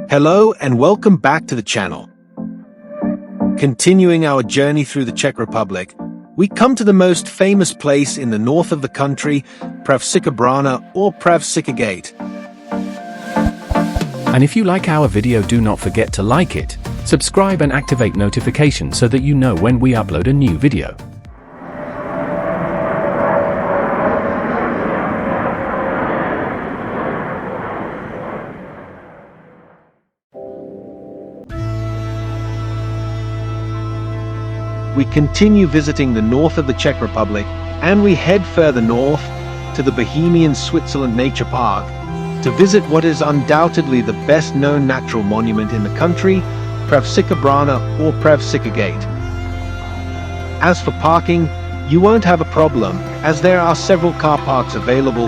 Hello and welcome back to the channel. Continuing our journey through the Czech Republic, we come to the most famous place in the north of the country, Pravcicka Brana or Pravcicka Gate. And if you like our video, do not forget to like it, subscribe and activate notifications so that you know when we upload a new video. We continue visiting the north of the Czech Republic and we head further north to the Bohemian Switzerland Nature Park to visit what is undoubtedly the best known natural monument in the country, Pravcicka Brana or Pravcicka Gate. As for parking, you won't have a problem as there are several car parks available,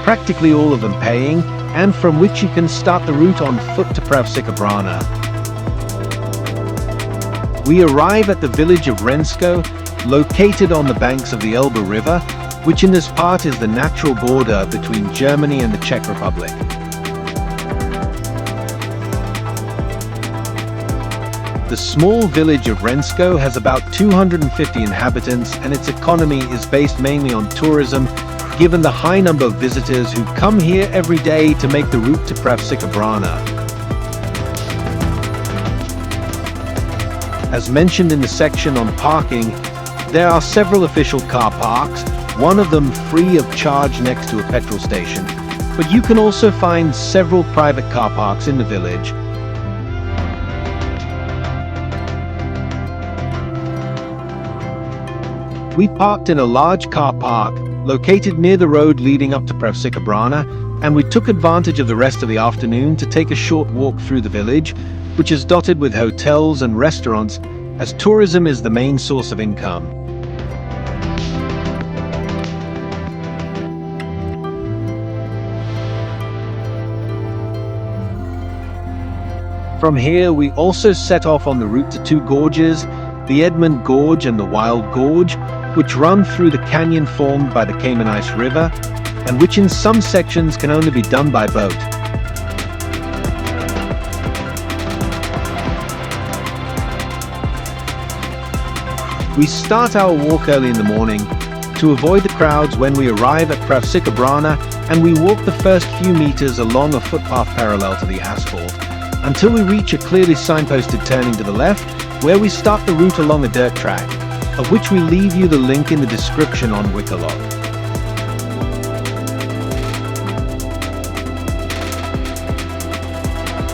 practically all of them paying, and from which you can start the route on foot to Pravcicka Brana. We arrive at the village of Hrensko, located on the banks of the Elbe River, which in this part is the natural border between Germany and the Czech Republic. The small village of Hrensko has about 250 inhabitants and its economy is based mainly on tourism, given the high number of visitors who come here every day to make the route to Pravcicka Brana. As mentioned in the section on parking, there are several official car parks, one of them free of charge next to a petrol station, but you can also find several private car parks in the village. We parked in a large car park located near the road leading up to Pravcicka Brana, and we took advantage of the rest of the afternoon to take a short walk through the village, which is dotted with hotels and restaurants, as tourism is the main source of income. From here, we also set off on the route to two gorges, the Edmund Gorge and the Wild Gorge, which run through the canyon formed by the Kamenais River, and which in some sections can only be done by boat. We start our walk early in the morning to avoid the crowds when we arrive at Pravcicka Brana, and we walk the first few meters along a footpath parallel to the asphalt until we reach a clearly signposted turning to the left, where we start the route along a dirt track, of which we leave you the link in the description on Wikiloc.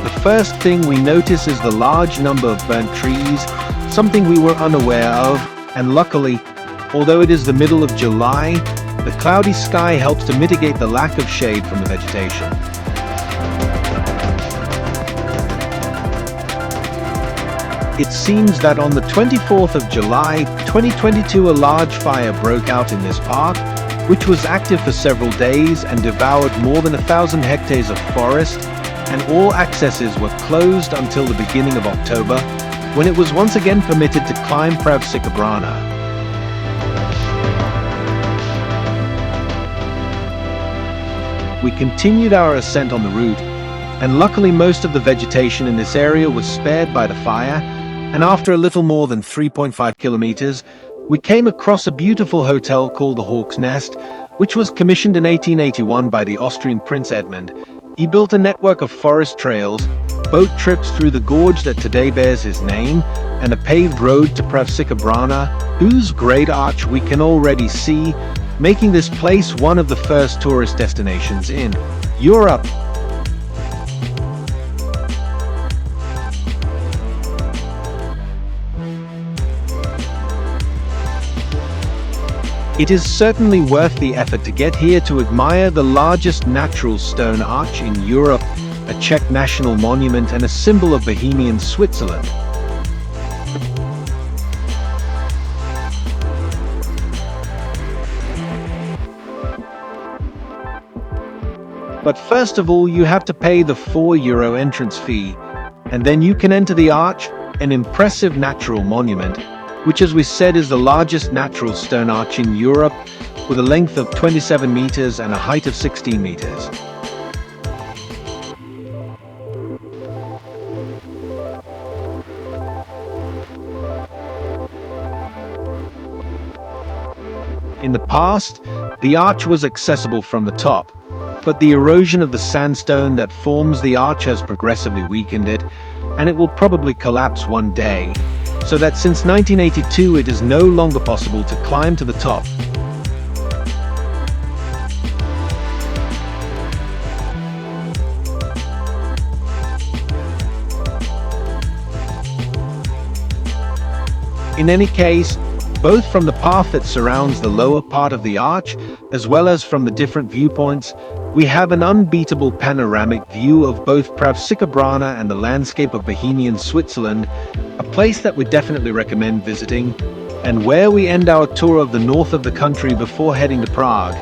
The first thing we notice is the large number of burnt trees, something we were unaware of, and luckily, although it is the middle of July, the cloudy sky helps to mitigate the lack of shade from the vegetation. It seems that on the 24th of July, 2022, a large fire broke out in this park, which was active for several days and devoured more than 1,000 hectares of forest, and all accesses were closed until the beginning of October, when it was once again permitted to climb Pravcicka Brana. We continued our ascent on the route, and luckily most of the vegetation in this area was spared by the fire, and after a little more than 3.5 kilometers, we came across a beautiful hotel called the Hawk's Nest, which was commissioned in 1881 by the Austrian Prince Edmund. He built a network of forest trails, boat trips through the gorge that today bears his name, and a paved road to Pravcicka Brana, whose great arch we can already see, making this place one of the first tourist destinations in Europe. It is certainly worth the effort to get here to admire the largest natural stone arch in Europe, a Czech national monument and a symbol of Bohemian Switzerland. But first of all, you have to pay the €4 entrance fee, and then you can enter the arch, an impressive natural monument, which as we said is the largest natural stone arch in Europe, with a length of 27 meters and a height of 16 meters. In the past, the arch was accessible from the top, but the erosion of the sandstone that forms the arch has progressively weakened it, and it will probably collapse one day, so that since 1982 it is no longer possible to climb to the top. In any case, both from the path that surrounds the lower part of the arch, as well as from the different viewpoints, we have an unbeatable panoramic view of both Pravcicka Brana and the landscape of Bohemian Switzerland, a place that we definitely recommend visiting, and where we end our tour of the north of the country before heading to Prague.